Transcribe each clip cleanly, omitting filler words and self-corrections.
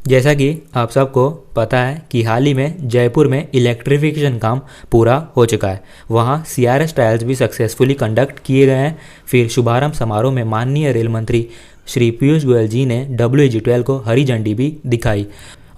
जैसा कि आप सबको पता है कि हाल ही में जयपुर में इलेक्ट्रिफिकेशन काम पूरा हो चुका है। वहाँ CRS ट्रायल्स भी सक्सेसफुली कंडक्ट किए गए हैं। फिर शुभारंभ समारोह में माननीय रेल मंत्री श्री पीयूष गोयल जी ने WAG-12 को हरी झंडी भी दिखाई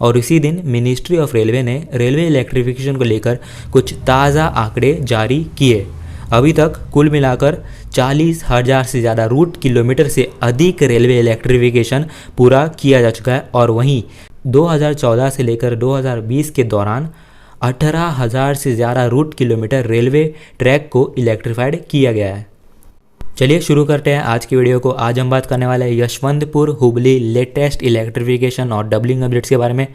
और इसी दिन मिनिस्ट्री ऑफ रेलवे ने रेलवे इलेक्ट्रिफिकेशन को लेकर कुछ ताज़ा आंकड़े जारी किए। अभी तक कुल मिलाकर 40,000 से ज़्यादा रूट किलोमीटर से अधिक रेलवे इलेक्ट्रिफिकेशन पूरा किया जा चुका है और वहीं 2014 से लेकर 2020 के दौरान 18,000 से ज़्यादा रूट किलोमीटर रेलवे ट्रैक को इलेक्ट्रीफाइड किया गया है। चलिए शुरू करते हैं आज की वीडियो को। आज हम बात करने वाले हैं यशवंतपुर हुबली लेटेस्ट इलेक्ट्रिफिकेशन और डबलिंग अपडेट्स के बारे में।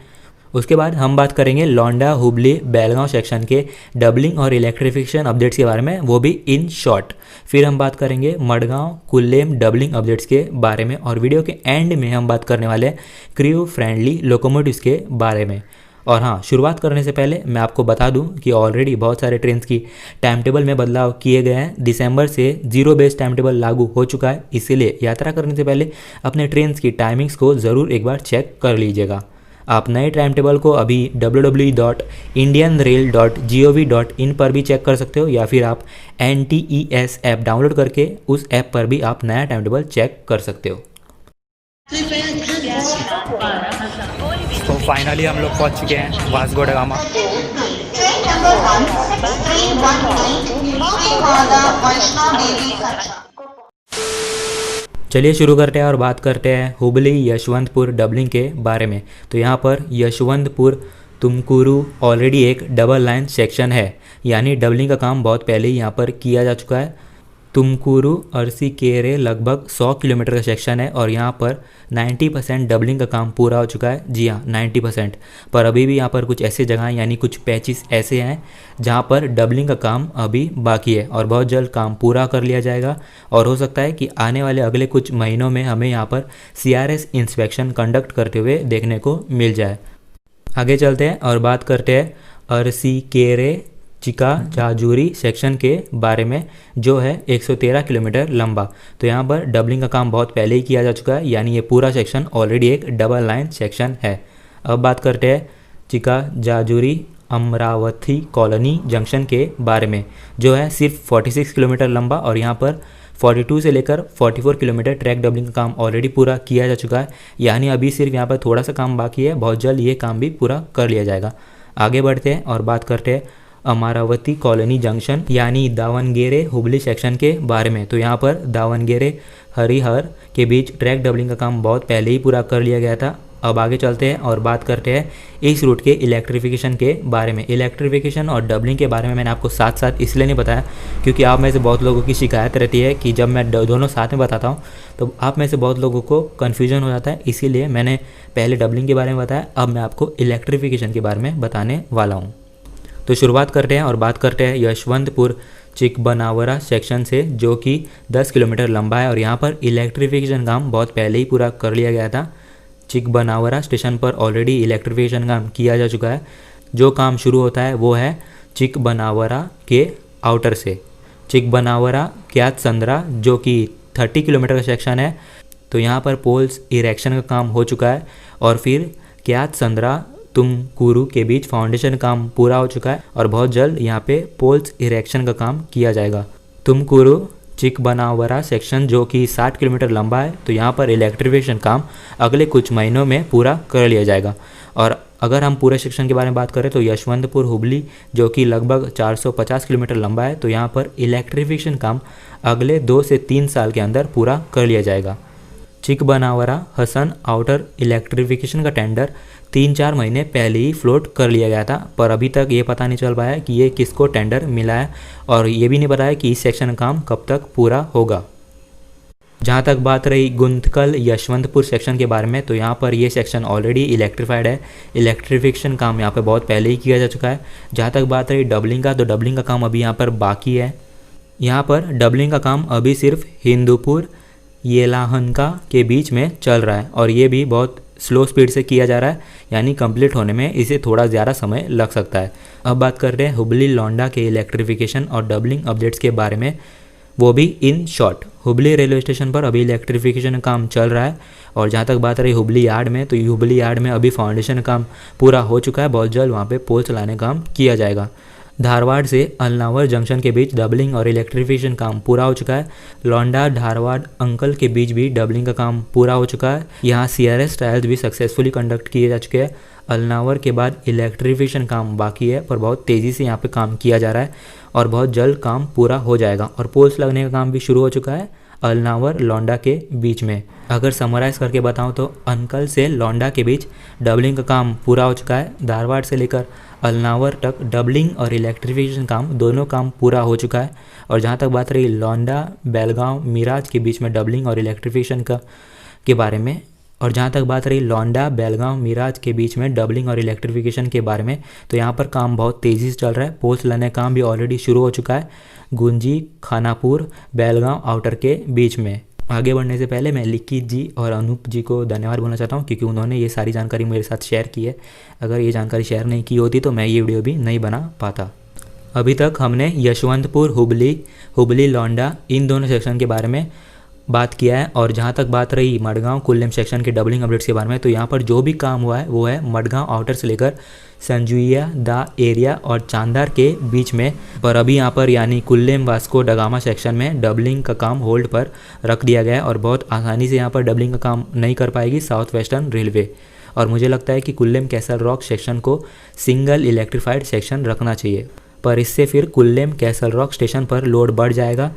उसके बाद हम बात करेंगे लौंडा हुबली बेलगांव सेक्शन के डबलिंग और इलेक्ट्रिफिकेशन अपडेट्स के बारे में, वो भी इन शॉर्ट। फिर हम बात करेंगे मडगांव कुल्लेम डबलिंग अपडेट्स के बारे में और वीडियो के एंड में हम बात करने वाले हैं क्रू फ्रेंडली लोकोमोटिव्स के बारे में। और हाँ, शुरुआत करने से पहले मैं आपको बता दूं कि ऑलरेडी बहुत सारे ट्रेन की टाइम टेबल में बदलाव किए गए हैं। दिसंबर से जीरो बेस्ड टाइम टेबल लागू हो चुका है, इसीलिए यात्रा करने से पहले अपने ट्रेन की टाइमिंग्स को ज़रूर एक बार चेक कर लीजिएगा। आप नए टाइम टेबल को अभी www.indianrail.gov.in पर भी चेक कर सकते हो या फिर आप NTES ऐप डाउनलोड करके उस ऐप पर भी आप नया टाइम टेबल चेक कर सकते हो। तो फाइनली हम लोग पहुंच चुके हैं वास्को ड गामा। चलिए शुरू करते हैं और बात करते हैं हुबली यशवंतपुर डबलिंग के बारे में। तो यहाँ पर यशवंतपुर तुमकुरू ऑलरेडी एक डबल लाइन सेक्शन है, यानी डबलिंग का काम बहुत पहले ही यहाँ पर किया जा चुका है। तुमकुरू अरसीकेरे लगभग 100 किलोमीटर का सेक्शन है और यहाँ पर 90% डबलिंग का काम पूरा हो चुका है। जी हाँ, 90%। पर अभी भी यहाँ पर कुछ ऐसे जगह यानी कुछ पैचेस ऐसे हैं जहाँ पर डबलिंग का काम अभी बाकी है और बहुत जल्द काम पूरा कर लिया जाएगा और हो सकता है कि आने वाले अगले कुछ महीनों में हमें यहाँ पर CRS इंस्पेक्शन कंडक्ट करते हुए देखने को मिल जाए। आगे चलते हैं और बात करते हैं अरसीकेरे चिका जाजूरी सेक्शन के बारे में, जो है 113 किलोमीटर लंबा। तो यहाँ पर डबलिंग का काम बहुत पहले ही किया जा चुका है, यानी ये पूरा सेक्शन ऑलरेडी एक डबल लाइन सेक्शन है। अब बात करते हैं चिका जाजूरी अमरावती कॉलोनी जंक्शन के बारे में, जो है सिर्फ 46 किलोमीटर लंबा और यहाँ पर 42 से लेकर 44 किलोमीटर ट्रैक डबलिंग का काम ऑलरेडी पूरा किया जा चुका है, यानी अभी सिर्फ यहाँ पर थोड़ा सा काम बाकी है। बहुत जल्द ये काम भी पूरा कर लिया जाएगा। आगे बढ़ते हैं और बात करते हैं अमरावती कॉलोनी जंक्शन यानी दावनगेरे हुबली सेक्शन के बारे में। तो यहाँ पर दावनगेरे हरिहर के बीच ट्रैक डबलिंग का काम बहुत पहले ही पूरा कर लिया गया था। अब आगे चलते हैं और बात करते हैं इस रूट के इलेक्ट्रिफिकेशन के बारे में। इलेक्ट्रिफिकेशन और डबलिंग के बारे में मैंने आपको साथ साथ इसलिए नहीं बताया क्योंकि आप में से बहुत लोगों की शिकायत रहती है कि जब मैं दोनों साथ में बताता हूँ तो आप में से बहुत लोगों को कन्फ्यूजन हो जाता है, इसीलिए मैंने पहले डबलिंग के बारे में बताया। अब मैं आपको इलेक्ट्रिफिकेशन के बारे में बताने वाला हूँ। तो शुरुआत करते हैं और बात करते हैं यशवंतपुर चिकबनावरा सेक्शन से, जो कि 10 किलोमीटर लंबा है और यहाँ पर इलेक्ट्रिफिकेशन काम बहुत पहले ही पूरा कर लिया गया था। चिकबनावरा स्टेशन पर ऑलरेडी इलेक्ट्रिफिकेशन काम किया जा चुका है। जो काम शुरू होता है वो है चिकबनावरा के आउटर से। चिकबनावरा क्यात संद्रा जो कि 30 किलोमीटर का सेक्शन है, तो यहाँ पर पोल्स इरेक्शन का काम हो चुका है और फिर क्यात संद्रा तुमकुरू के बीच फाउंडेशन काम पूरा हो चुका है और बहुत जल्द यहाँ पे पोल्स इरेक्शन का काम किया जाएगा। तुमकुरू चिकबनावरा सेक्शन जो कि 60 किलोमीटर लंबा है, तो यहाँ पर इलेक्ट्रिफिकेशन काम अगले कुछ महीनों में पूरा कर लिया जाएगा। और अगर हम पूरे सेक्शन के बारे में बात करें तो यशवंतपुर हुबली जो कि लगभग 450 किलोमीटर लंबा है, तो यहाँ पर इलेक्ट्रिफिकेशन काम अगले 2 से 3 साल के अंदर पूरा कर लिया जाएगा। चिकबनावरा हसन आउटर इलेक्ट्रिफिकेशन का टेंडर 3-4 महीने पहले ही फ्लोट कर लिया गया था, पर अभी तक ये पता नहीं चल पाया कि ये किसको टेंडर मिला है और ये भी नहीं पता है कि इस सेक्शन का काम कब तक पूरा होगा। जहाँ तक बात रही गुंतकल यशवंतपुर सेक्शन के बारे में, तो यहाँ पर ये सेक्शन ऑलरेडी इलेक्ट्रीफाइड है। इलेक्ट्रिफिकेशन काम यहाँ पर बहुत पहले ही किया जा चुका है। जहाँ तक बात रही डबलिंग का, तो डबलिंग का काम अभी यहाँ पर बाकी है। यहाँ पर डबलिंग का काम अभी सिर्फ हिंदूपुर येलाहनका के बीच में चल रहा है और ये भी बहुत स्लो स्पीड से किया जा रहा है, यानी कंप्लीट होने में इसे थोड़ा ज़्यादा समय लग सकता है। अब बात करते हैं हुबली लौंडा के इलेक्ट्रिफिकेशन और डबलिंग अपडेट्स के बारे में, वो भी in short. Hubli railway station पर अभी इलेक्ट्रिफिकेशन का काम चल रहा है। और जहाँ तक बात रही हुबली यार्ड में, तो हुबली यार्ड में अभी फाउंडेशन काम पूरा हो चुका है। बहुत जल्द वहाँ पे पोल चलाने का काम किया जाएगा। धारवाड़ से अलनावर जंक्शन के बीच डबलिंग और इलेक्ट्रिफिकेशन काम पूरा हो चुका है। लौंडा धारवाड़ अंकल के बीच भी डबलिंग का काम पूरा हो चुका है। यहाँ CRS ट्रायल्स भी सक्सेसफुली कंडक्ट किए जा चुके हैं। अलनावर के बाद इलेक्ट्रिफिकेशन काम बाकी है, पर बहुत तेज़ी से यहाँ पे काम किया जा रहा है और बहुत जल्द काम पूरा हो जाएगा। और पोल्स लगने का काम भी शुरू हो चुका है अलनावर लौंडा के बीच में। अगर समराइज़ करके बताऊं तो अंकल से लौंडा के बीच डबलिंग का काम पूरा हो चुका है। धारवाड़ से लेकर अलनावर तक डबलिंग और इलेक्ट्रिफिकेशन काम दोनों काम पूरा हो चुका है। और जहां तक बात रही लौंडा बेलगांव मिराज के बीच में डबलिंग और इलेक्ट्रिफिकेशन के बारे में, और जहाँ तक बात रही लौंडा बेलगांव मिराज के बीच में डबलिंग और इलेक्ट्रिफिकेशन के बारे में, तो यहाँ पर काम बहुत तेज़ी से चल रहा है। पोल्स लगने का काम भी ऑलरेडी शुरू हो चुका है गुंजी खानापुर बेलगांव आउटर के बीच में। आगे बढ़ने से पहले मैं लिखित जी और अनूप जी को धन्यवाद बोलना चाहता हूँ, क्योंकि उन्होंने ये सारी जानकारी मेरे साथ शेयर की है। अगर ये जानकारी शेयर नहीं की होती तो मैं ये वीडियो भी नहीं बना पाता। अभी तक हमने यशवंतपुर हुबली लौंडा इन दोनों सेक्शन के बारे में बात किया है। और जहाँ तक बात रही मडगांव कुल्लेम सेक्शन के डबलिंग अपडेट्स के बारे में, तो यहाँ पर जो भी काम हुआ है वो है मडगांव आउटर से लेकर संजुइया दा एरिया और चांदार के बीच में। पर अभी यहाँ पर यानी कुल्लेम वास्को डगामा सेक्शन में डबलिंग का काम होल्ड पर रख दिया गया है और बहुत आसानी से यहाँ पर डबलिंग का काम नहीं कर पाएगी साउथ वेस्टर्न रेलवे। और मुझे लगता है कि कुल्लेम कैसल रॉक सेक्शन को सिंगल इलेक्ट्रीफाइड सेक्शन रखना चाहिए, पर इससे फिर कुल्लेम कैसल रॉक स्टेशन पर लोड बढ़ जाएगा।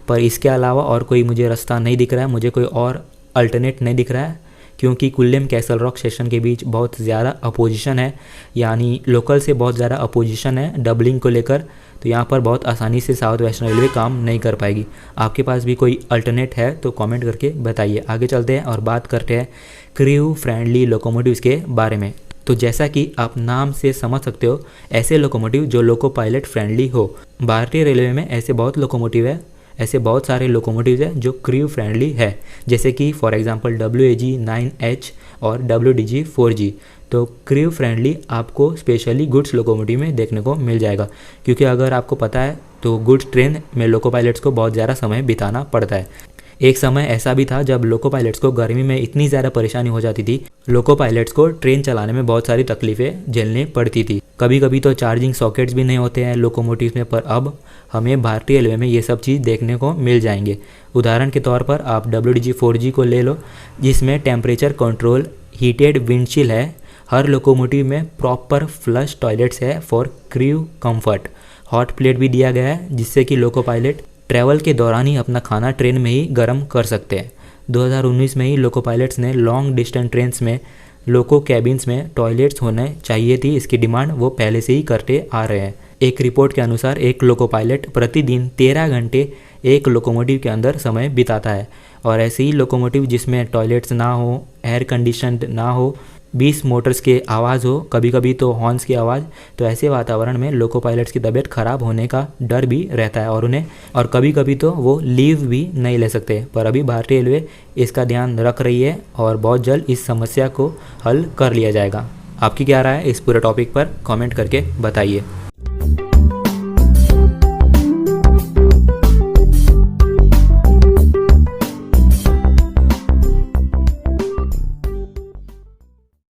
पर इसके अलावा और कोई मुझे रास्ता नहीं दिख रहा है, मुझे कोई और अल्टरनेट नहीं दिख रहा है, क्योंकि कुल्लेम कैसल रॉक सेक्शन के बीच बहुत ज़्यादा अपोजिशन है, यानी लोकल से बहुत ज़्यादा अपोजिशन है डबलिंग को लेकर। तो यहाँ पर बहुत आसानी से साउथ वेस्टर्न रेलवे काम नहीं कर पाएगी। आपके पास भी कोई अल्टरनेट है तो कमेंट करके बताइए। आगे चलते हैं और बात करते हैं क्रू फ्रेंडली लोकोमोटिव्स के बारे में। तो जैसा कि आप नाम से समझ सकते हो, ऐसे लोकोमोटिव जो लोको पायलट फ्रेंडली हो। भारतीय रेलवे में ऐसे बहुत लोकोमोटिव है, ऐसे बहुत सारे लोकोमोटिव्स हैं जो क्रू फ्रेंडली है, जैसे कि फॉर एग्जांपल WAG 9H और WDG 4G। तो क्रू फ्रेंडली आपको स्पेशली गुड्स लोकोमोटिव में देखने को मिल जाएगा, क्योंकि अगर आपको पता है तो गुड्स ट्रेन में लोको पायलट्स को बहुत ज़्यादा समय बिताना पड़ता है। एक समय ऐसा भी था जब लोको पायलट्स को गर्मी में इतनी ज़्यादा परेशानी हो जाती थी, लोको पायलट्स को ट्रेन चलाने में बहुत सारी तकलीफ़ें झेलनी पड़ती थी। कभी कभी तो चार्जिंग सॉकेट्स भी नहीं होते हैं लोकोमोटिव्स में, पर अब हमें भारतीय रेलवे में ये सब चीज़ देखने को मिल जाएंगे। उदाहरण के तौर पर आप WDG 4G को ले लो, जिसमें टेम्परेचर कंट्रोल हीटेड विंडशील है। हर लोकोमोटिव में प्रॉपर फ्लश टॉयलेट्स है for crew comfort. Hot plate भी दिया गया है, जिससे कि लोको पायलट ट्रैवल के दौरान ही अपना खाना ट्रेन में ही गर्म कर सकते हैं। 2019 में ही लोको पायलट्स ने लॉन्ग डिस्टेंस ट्रेन्स में लोको कैबिन्स में टॉयलेट्स होने चाहिए थी, इसकी डिमांड वो पहले से ही करते आ रहे हैं। एक रिपोर्ट के अनुसार एक लोको पायलट प्रतिदिन 13 घंटे एक लोकोमोटिव के अंदर समय बिताता है। और ऐसे ही लोकोमोटिव जिसमें टॉयलेट्स ना हो, एयर कंडीशनड ना हो, 20 मोटर्स के आवाज़ हो, कभी कभी तो हॉर्न्स की आवाज़, तो ऐसे वातावरण में लोको पायलट्स की तबीयत ख़राब होने का डर भी रहता है और कभी कभी तो वो लीव भी नहीं ले सकते। पर अभी भारतीय रेलवे इसका ध्यान रख रही है और बहुत जल्द इस समस्या को हल कर लिया जाएगा। आपकी क्या राय है इस पूरे टॉपिक पर, कमेंट करके बताइए।